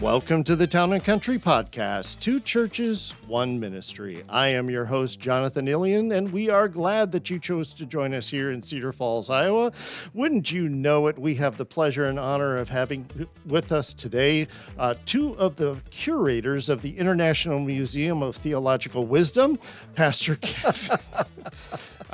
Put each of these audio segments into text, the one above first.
Welcome to the Town and Country Podcast, two churches, one ministry. I am your host, Jonathan Ilian, and we are glad that you chose to join us here in Cedar Falls, Iowa. Wouldn't you know it, we have the pleasure and honor of having with us today two of the curators of the International Museum of Theological Wisdom, Pastor Kevin.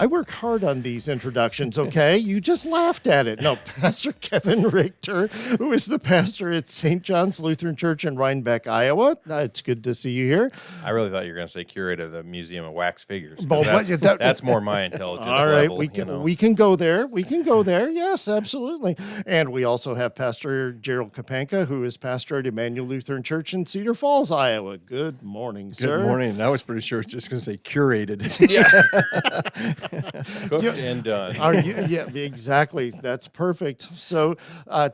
I work hard on these introductions, okay? You just laughed at it. No, Pastor Kevin Richter, who is the pastor at St. John's Lutheran Church in Rhinebeck, Iowa. It's good to see you here. I really thought you were going to say curator of the Museum of Wax Figures. Well, That's more my intelligence all right, level. we can go there. We can go there. Yes, absolutely. And we also have Pastor Gerald Kapanka, who is pastor at Emmanuel Lutheran Church in Cedar Falls, Iowa. Good morning, sir. Good morning. I was pretty sure it's just going to say curated. Yeah. Cooked and done. Yeah, exactly. That's perfect. So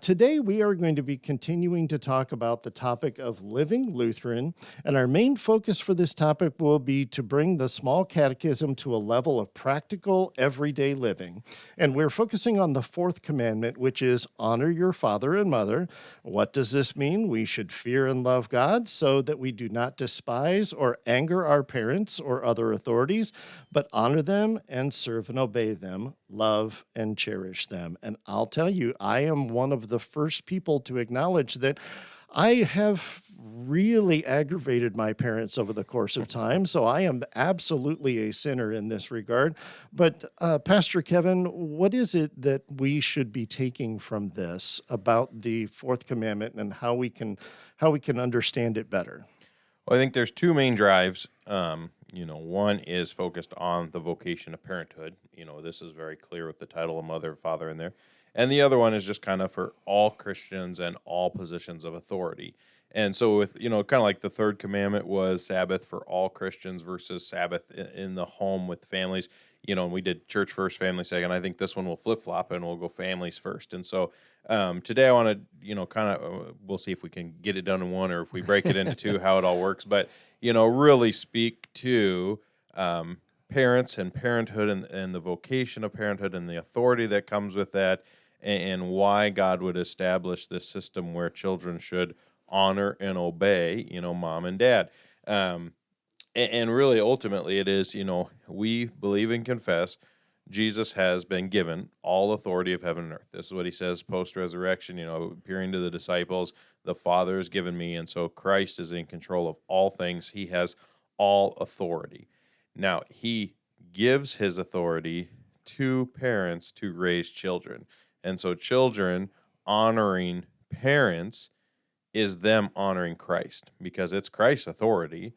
today we are going to be continuing to talk about the topic of living Lutheran, and our main focus for this topic will be to bring the small catechism to a level of practical, everyday living. And we're focusing on the fourth commandment, which is honor your father and mother. What does this mean? We should fear and love God so that we do not despise or anger our parents or other authorities, but honor them and serve and obey them, love and cherish them. And I'll tell you, I am one of the first people to acknowledge that I have really aggravated my parents over the course of time, so I am absolutely a sinner in this regard. But Pastor Kevin, what is it that we should be taking from this about the fourth commandment and how we can understand it better? Well, I think there's two main drives. One is focused on the vocation of parenthood. This is very clear with the title of mother and father in there. And the other one is just kind of for all Christians and all positions of authority. And so with, kind of like the third commandment was Sabbath for all Christians versus Sabbath in the home with families, and we did church first, family second. I think this one will flip-flop and we'll go families first. And so today I want to, we'll see if we can get it done in one or if we break it into two, how it all works. But, really speak to parents and parenthood and the vocation of parenthood and the authority that comes with that, and why God would establish this system where children should honor and obey, mom and dad. And really, ultimately, it is, we believe and confess Jesus has been given all authority of heaven and earth. This is what he says post-resurrection, appearing to the disciples, the Father has given me, and so Christ is in control of all things. He has all authority. Now, he gives his authority to parents to raise children. And so children honoring parents is them honoring Christ, because it's Christ's authority,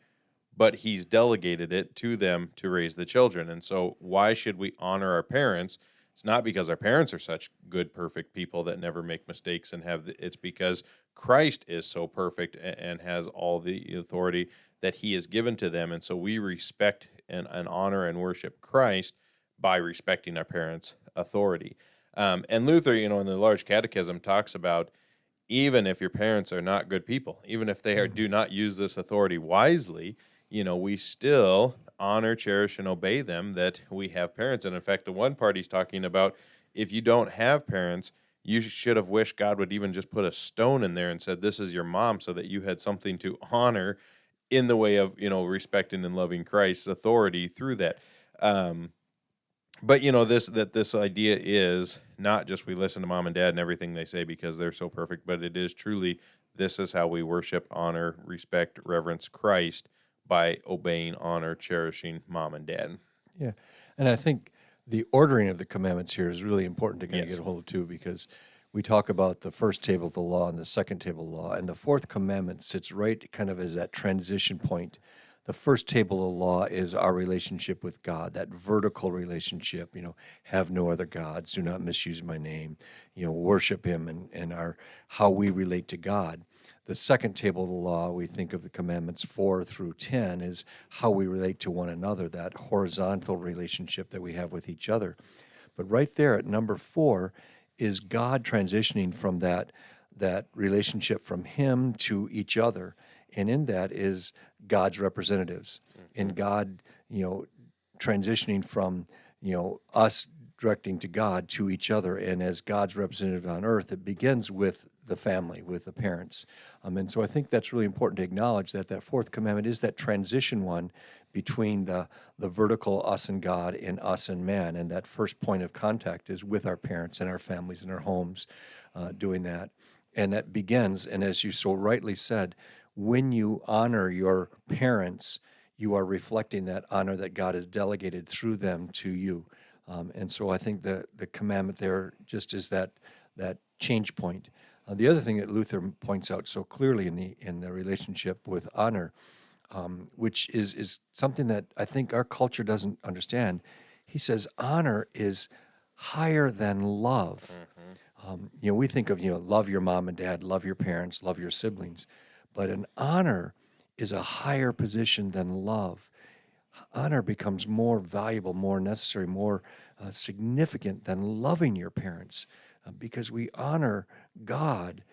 but he's delegated it to them to raise the children. And so why should we honor our parents? It's not because our parents are such good, perfect people that never make mistakes it's because Christ is so perfect and has all the authority that he has given to them. And so we respect and honor and worship Christ by respecting our parents' authority. And Luther, in the large catechism talks about, even if your parents are not good people, even if they do not use this authority wisely, we still honor, cherish, and obey them, that we have parents. And in fact, the one part he's talking about, if you don't have parents, you should have wished God would even just put a stone in there and said, this is your mom, so that you had something to honor in the way of, respecting and loving Christ's authority through that. But this idea is not just we listen to mom and dad and everything they say because they're so perfect, but it is truly, this is how we worship, honor, respect, reverence Christ, by obeying, honor, cherishing mom and dad. Yeah, and I think the ordering of the commandments here is really important to kind of get a hold of too, because we talk about the first table of the law and the second table of the law, and the fourth commandment sits right kind of as that transition point. The first table of the law is our relationship with God, that vertical relationship, have no other gods, do not misuse my name, worship him and how we relate to God. The second table of the law, we think of the commandments 4 through 10, is how we relate to one another, that horizontal relationship that we have with each other. But right there at number 4 is God transitioning from that relationship from him to each other. And in that is God's representatives, and God, transitioning from, us directing to God to each other. And as God's representative on earth, it begins with the family, with the parents. And so I think that's really important to acknowledge that that fourth commandment is that transition one between the vertical us and God and us and man. And that first point of contact is with our parents and our families and our homes, doing that. And that begins, and as you so rightly said, when you honor your parents, you are reflecting that honor that God has delegated through them to you. And so I think the commandment there just is that change point. The other thing that Luther points out so clearly in the relationship with honor, which is something that I think our culture doesn't understand. He says honor is higher than love. We think of, love your mom and dad, love your parents, love your siblings, but an honor is a higher position than love. Honor becomes more valuable, more necessary, more significant than loving your parents, because we honor God.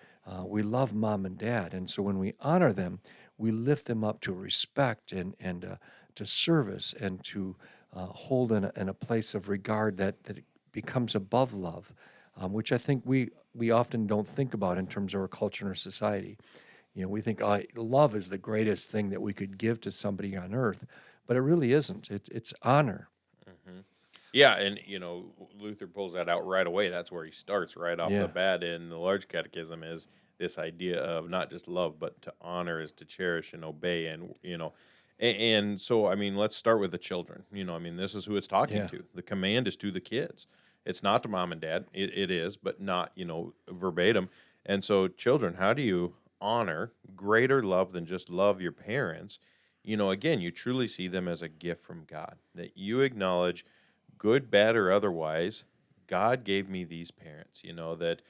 We love mom and dad, and so when we honor them, we lift them up to respect and to service and to hold in a place of regard that becomes above love, which I think we often don't think about in terms of our culture and our society. We think love is the greatest thing that we could give to somebody on earth, but it really isn't. It's honor. Yeah, and Luther pulls that out right away. That's where he starts right off Yeah. the bat in the Large Catechism, is this idea of not just love, but to honor is to cherish and obey, and so let's start with the children. This is who it's talking Yeah. to. The command is to the kids. It's not to mom and dad. It is, but not verbatim. And so, children, how do you honor greater love than just love your parents? Again, you truly see them as a gift from God, that you acknowledge, good, bad, or otherwise, God gave me these parents, that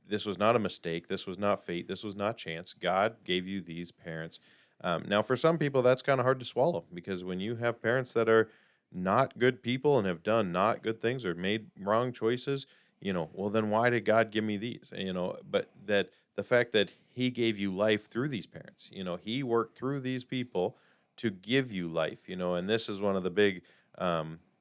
this was not a mistake, this was not fate, this was not chance. God gave you these parents. Now, for some people, that's kind of hard to swallow, because when you have parents that are not good people and have done not good things or made wrong choices, well, then why did God give me these? But that the fact that he gave you life through these parents, he worked through these people to give you life, and this is one of the big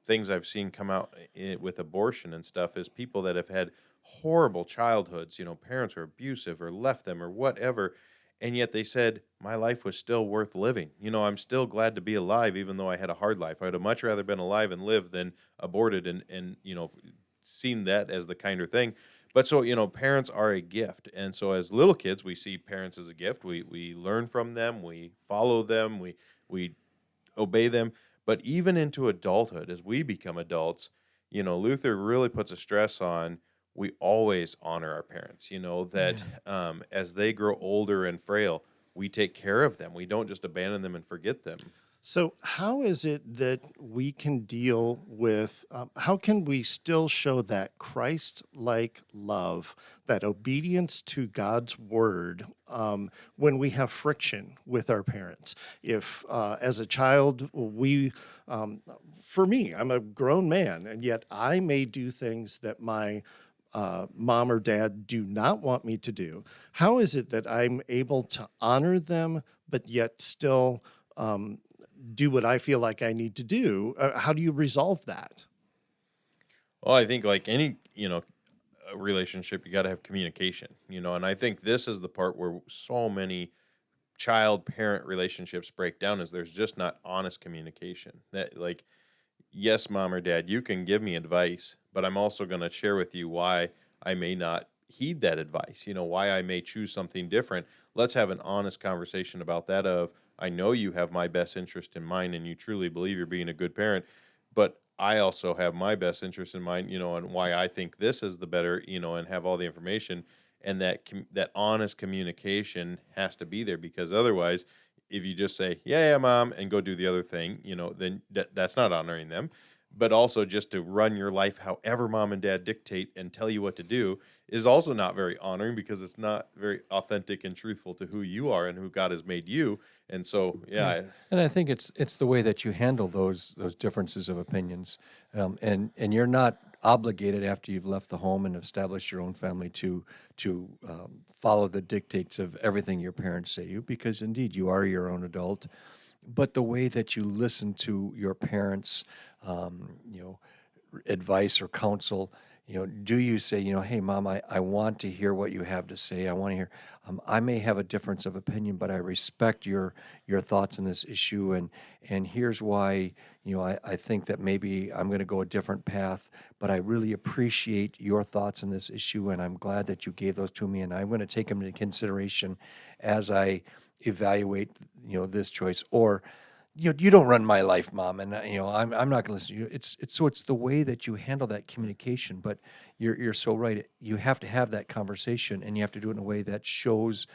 things I've seen come out with abortion and stuff, is people that have had horrible childhoods, parents were abusive or left them or whatever, and yet they said, my life was still worth living. I'm still glad to be alive, even though I had a hard life. I would have much rather been alive and lived than aborted and seen that as the kinder thing. But so, parents are a gift. And so as little kids, we see parents as a gift. We learn from them, we follow them, we obey them. But even into adulthood, as we become adults, Luther really puts a stress on, we always honor our parents, that as they grow older and frail, we take care of them. We don't just abandon them and forget them. So how is it that we can deal with, how can we still show that Christ-like love, that obedience to God's word, when we have friction with our parents? If, as a child, for me, I'm a grown man, and yet I may do things that my mom or dad do not want me to do. How is it that I'm able to honor them, but yet still do what I feel like I need to do? How do you resolve that? Well, I think like any, a relationship, you got to have communication, and I think this is the part where so many child-parent relationships break down, is there's just not honest communication. That, like, yes, mom or dad, you can give me advice, but I'm also going to share with you why I may not heed that advice, why I may choose something different. Let's have an honest conversation about that of, I know you have my best interest in mind and you truly believe you're being a good parent, but I also have my best interest in mind, and why I think this is the better, and have all the information. And that honest communication has to be there, because otherwise, if you just say, yeah, mom, and go do the other thing, then that's not honoring them. But also just to run your life however mom and dad dictate and tell you what to do is also not very honoring, because it's not very authentic and truthful to who you are and who God has made you. And so, And I think it's the way that you handle those differences of opinions, and you're not obligated after you've left the home and established your own family to follow the dictates of everything your parents say you, because indeed you are your own adult. But the way that you listen to your parents' advice or counsel, do you say, hey, Mom, I want to hear what you have to say. I want to hear, I may have a difference of opinion, but I respect your thoughts on this issue. And here's why, I think that maybe I'm going to go a different path, but I really appreciate your thoughts on this issue. And I'm glad that you gave those to me. And I'm going to take them into consideration as I evaluate, this choice. Or, you don't run my life, Mom, and I'm not going to listen to you. It's the way that you handle that communication. But you're so right. You have to have that conversation, and you have to do it in a way that shows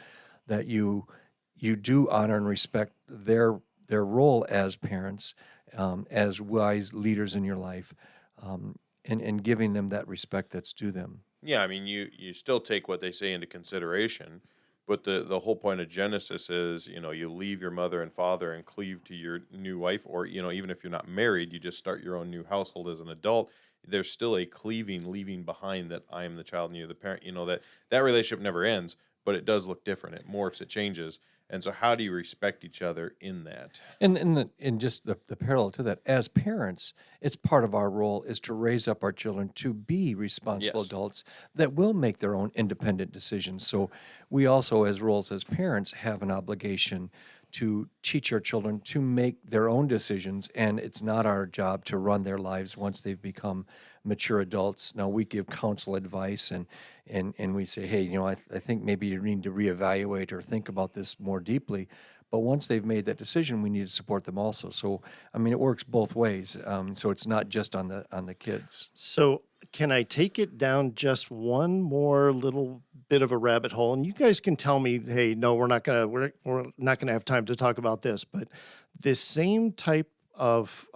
that you do honor and respect their role as parents, as wise leaders in your life, and giving them that respect that's due them. Yeah, I mean, you still take what they say into consideration, but the whole point of Genesis is, you leave your mother and father and cleave to your new wife, or, even if you're not married, you just start your own new household as an adult. There's still a cleaving, leaving behind that I am the child and you're the parent, that relationship never ends, but it does look different. It morphs, it changes. And so how do you respect each other in that? And just the parallel to that, as parents, it's part of our role is to raise up our children to be responsible adults that will make their own independent decisions. So we also, as roles as parents, have an obligation to teach our children to make their own decisions, and it's not our job to run their lives once they've become mature adults. Now, we give counsel, advice, and we say, hey, I think maybe you need to reevaluate or think about this more deeply. But once they've made that decision, we need to support them also. So, I mean, it works both ways. So it's not just on the kids. So can I take it down just one more little bit of a rabbit hole? And you guys can tell me, hey, no, we're not gonna have time to talk about this. But this same type of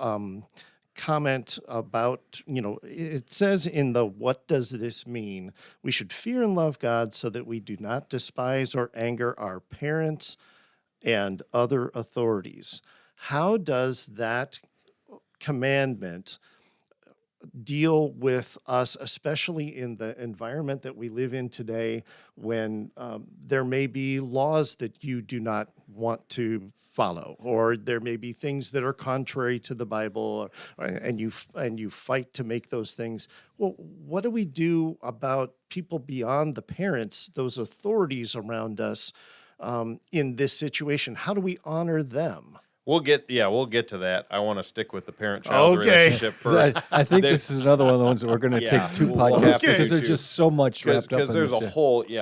comment about, it says in the what does this mean? We should fear and love God so that we do not despise or anger our parents and other authorities. How does that commandment deal with us, especially in the environment that we live in today, when there may be laws that you do not want to follow, or there may be things that are contrary to the Bible, and you fight to make those things? Well, what do we do about people beyond the parents, those authorities around us, in this situation? How do we honor them? We'll get to that. I want to stick with the parent-child relationship first. I think this is another one of the ones that we're going to take two podcasts because there's just so much wrapped up in this. Because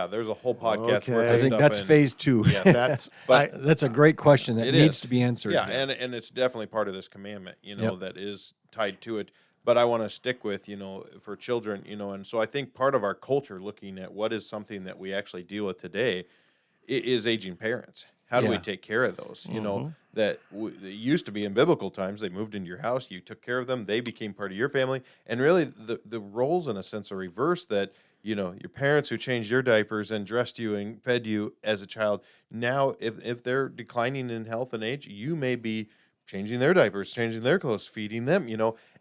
there's a whole podcast. Okay. I think that's phase 2. Yeah, that's a great question that needs to be answered. Yeah, and it's definitely part of this commandment, that is tied to it. But I want to stick with, for children, and so I think part of our culture, looking at what is something that we actually deal with today, is aging parents. How do we take care of those? That it used to be in biblical times, they moved into your house, you took care of them, they became part of your family. And really, the roles, in a sense, are reversed, that, your parents who changed your diapers and dressed you and fed you as a child, now, if they're declining in health and age, you may be changing their diapers, changing their clothes, feeding them,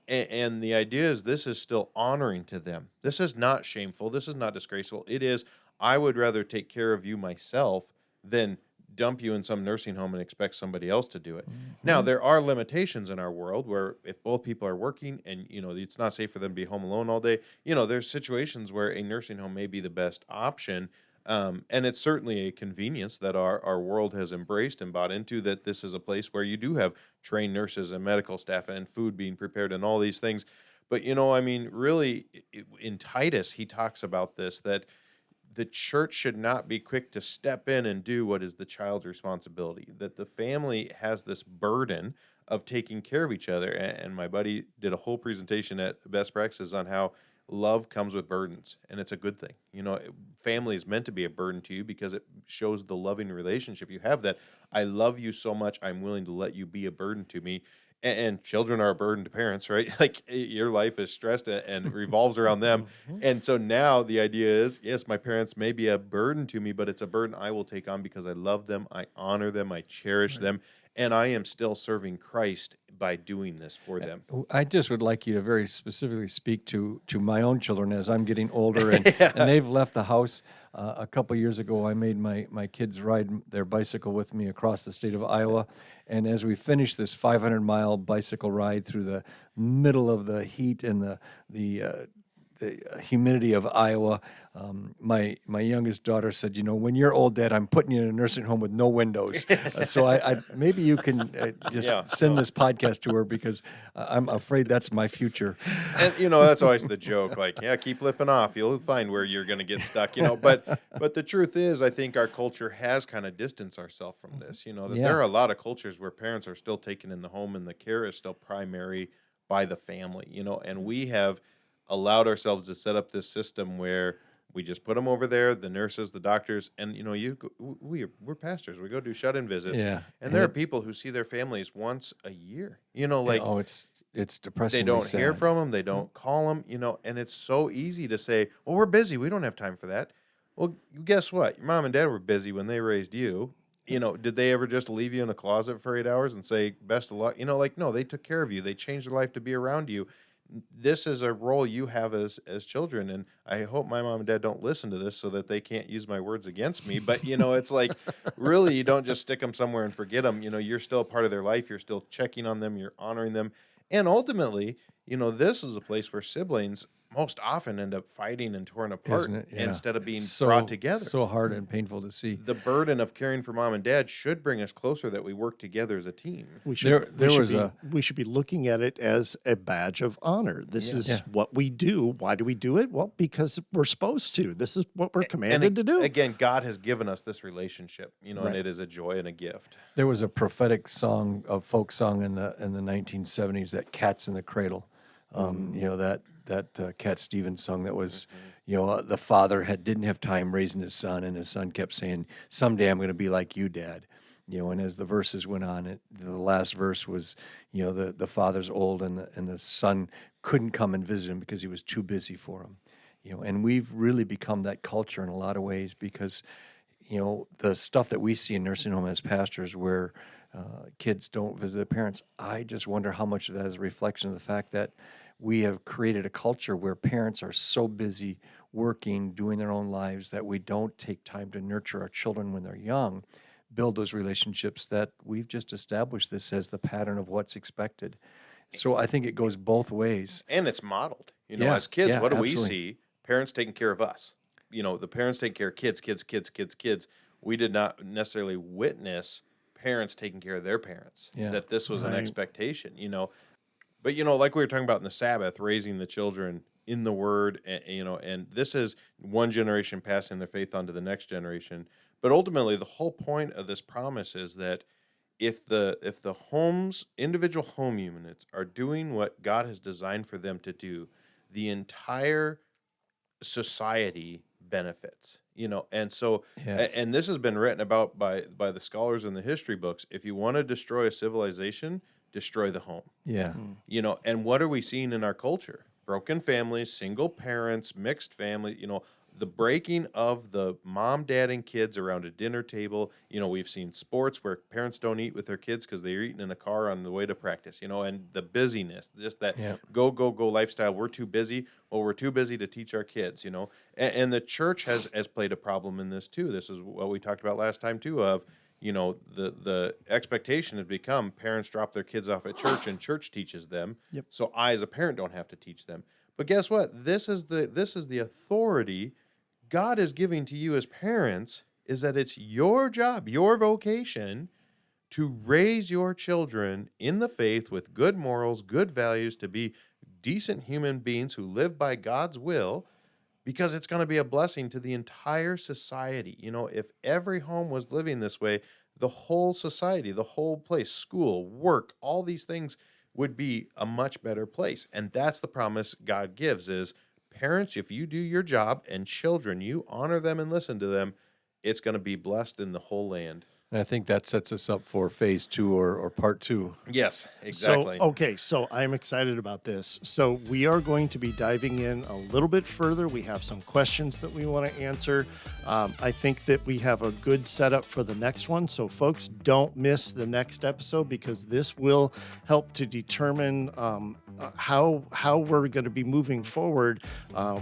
And the idea is this is still honoring to them. This is not shameful. This is not disgraceful. It is, I would rather take care of you myself than dump you in some nursing home and expect somebody else to do it. Mm-hmm. Now, there are limitations in our world where if both people are working and, it's not safe for them to be home alone all day, there's situations where a nursing home may be the best option. And it's certainly a convenience that our world has embraced and bought into, that this is a place where you do have trained nurses and medical staff and food being prepared and all these things. But, really, in Titus, he talks about this, that the church should not be quick to step in and do what is the child's responsibility, that the family has this burden of taking care of each other. And my buddy did a whole presentation at Best Practices on how love comes with burdens, and it's a good thing. Family is meant to be a burden to you because it shows the loving relationship you have, that I love you so much, I'm willing to let you be a burden to me. And children are a burden to parents, right? Like, your life is stressed and revolves around them. And so now the idea is, yes, my parents may be a burden to me, but it's a burden I will take on because I love them, I honor them, I cherish them, and I am still serving Christ by doing this for them. I just would like you to very specifically speak to my own children as I'm getting older, and they've left the house. A couple years ago, I made my kids ride their bicycle with me across the state of Iowa. And as we finished this 500-mile bicycle ride through the middle of the heat and the the humidity of Iowa. My youngest daughter said, when you're old, Dad, I'm putting you in a nursing home with no windows. So I maybe you can send this podcast to her, because I'm afraid that's my future. And that's always the joke. Like, yeah, keep lipping off. You'll find where you're going to get stuck. But the truth is, I think our culture has kind of distanced ourselves from this. There are a lot of cultures where parents are still taken in the home and the care is still primary by the family. And we have allowed ourselves to set up this system where we just put them over there, the nurses, the doctors, and we're pastors. We go do shut-in visits, and there are people who see their families once a year. It's depressing. They don't hear from them, they don't call them, and it's so easy to say, "Well, we're busy. We don't have time for that." Well, guess what? Your mom and dad were busy when they raised you. Did they ever just leave you in a closet for 8 hours and say, "Best of luck"? No, they took care of you. They changed their life to be around you. This is a role you have as children, and I hope my mom and dad don't listen to this so that they can't use my words against me. But it's like, really, you don't just stick them somewhere and forget them. You're still a part of their life. You're still checking on them. You're honoring them, and ultimately, this is a place where siblings most often end up fighting and torn apart instead of being brought together. So hard and painful to see. The burden of caring for mom and dad should bring us closer, that we work together as a team. We should be looking at it as a badge of honor. This is what we do. Why do we do it? Well, because we're supposed to. This is what we're commanded to do. Again, God has given us this relationship, and it is a joy and a gift. There was a prophetic song, a folk song in the 1970s, that Cats in the Cradle. That Cat Stevens song that was, the father didn't have time raising his son, and his son kept saying, "Someday I'm going to be like you, Dad." And as the verses went on, the last verse was, the father's old, and the son couldn't come and visit him because he was too busy for him. And we've really become that culture in a lot of ways, because, the stuff that we see in nursing home as pastors, where kids don't visit their parents, I just wonder how much of that is a reflection of the fact that we have created a culture where parents are so busy working, doing their own lives, that we don't take time to nurture our children when they're young, build those relationships that we've just established this as the pattern of what's expected. So I think it goes both ways. And it's modeled. As kids, what do we see? Parents taking care of us. The parents take care of kids. We did not necessarily witness parents taking care of their parents, that this was an expectation, But, like we were talking about in the Sabbath, raising the children in the Word, and this is one generation passing their faith on to the next generation. But ultimately, the whole point of this promise is that if the homes, individual home units, are doing what God has designed for them to do, the entire society benefits. And so, and this has been written about by the scholars in the history books. If you want to destroy a civilization, destroy the home. Yeah. And what are we seeing in our culture? Broken families, single parents, mixed family, the breaking of the mom, dad, and kids around a dinner table. We've seen sports where parents don't eat with their kids because they're eating in a car on the way to practice, and the busyness, just that go lifestyle. We're too busy. Well, we're too busy to teach our kids, and the church has played a problem in this too. This is what we talked about last time too, of, the expectation has become parents drop their kids off at church and church teaches them. Yep. So I, as a parent, don't have to teach them. But guess what? This is the authority God is giving to you as parents, is that it's your job, your vocation, to raise your children in the faith with good morals, good values, to be decent human beings who live by God's will, because it's going to be a blessing to the entire society. If every home was living this way, the whole society, the whole place, school, work, all these things would be a much better place. And that's the promise God gives is, parents, if you do your job, and children, you honor them and listen to them, it's going to be blessed in the whole land. And I think that sets us up for phase 2 or part 2. Yes, exactly. So I'm excited about this. So we are going to be diving in a little bit further. We have some questions that we want to answer. I think that we have a good setup for the next one. So folks, don't miss the next episode, because this will help to determine how we're going to be moving forward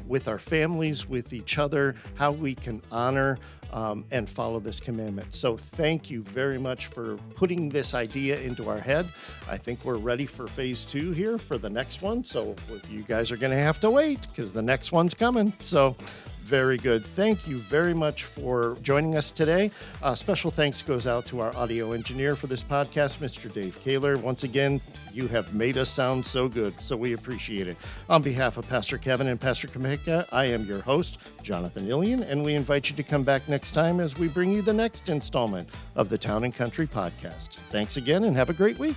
with our families, with each other, how we can honor and follow this commandment. So thank thank you very much for putting this idea into our head. I think we're ready for phase 2 here for the next one. So you guys are going to have to wait because the next one's coming. So very good. Thank you very much for joining us today. Special thanks goes out to our audio engineer for this podcast, Mr. Dave Kaler. Once again, you have made us sound so good, so we appreciate it. On behalf of Pastor Kevin and Pastor Kapanka, I am your host, Jonathan Ilian, and we invite you to come back next time as we bring you the next installment of the Town and Country Podcast. Thanks again and have a great week.